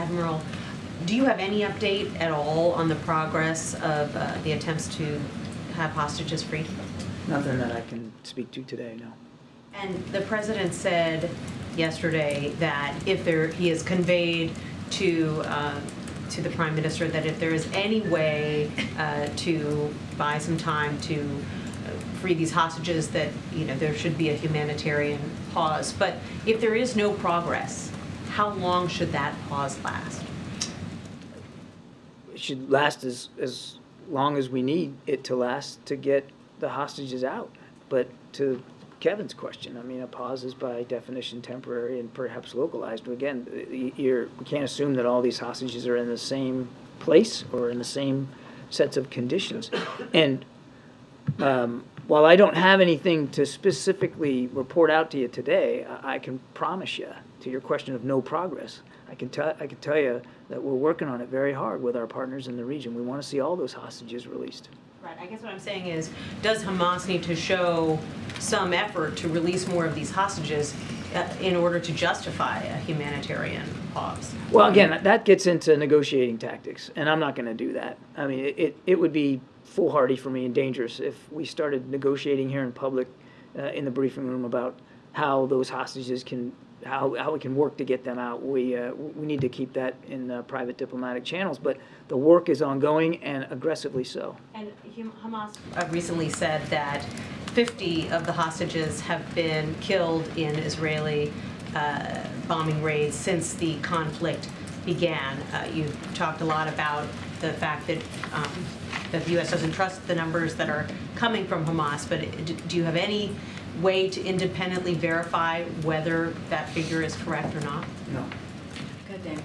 Admiral, do you have any update at all on the progress of the attempts to have hostages freed? Nothing that I can speak to today, no. And the president said yesterday that if he has conveyed to the prime minister that if there is any way to buy some time to free these hostages, that there should be a humanitarian pause. But if there is no progress, how long should that pause last? It should last as long as we need it to last to get the hostages out. But to Kevin's question, I mean, a pause is by definition temporary and perhaps localized. Again, we can't assume that all these hostages are in the same place or in the same sets of conditions. And while I don't have anything to specifically report out to you today, I can promise you, to your question of no progress, I can tell you that we're working on it very hard with our partners in the region. We want to see all those hostages released. Right. I guess what I'm saying is, does Hamas need to show some effort to release more of these hostages in order to justify a humanitarian pause? Well, again, that gets into negotiating tactics, and I'm not going to do that. I mean, it would be foolhardy for me and dangerous if we started negotiating here in public in the briefing room about how those hostages how we can work to get them out. We need to keep that in private diplomatic channels, but the work is ongoing and aggressively so. And Hamas recently said that 50 of the hostages have been killed in Israeli bombing raids since the conflict began. You've talked a lot about the fact that the U.S. doesn't trust the numbers that are coming from Hamas, but do you have any way to independently verify whether that figure is correct or not? No. Good, Dan.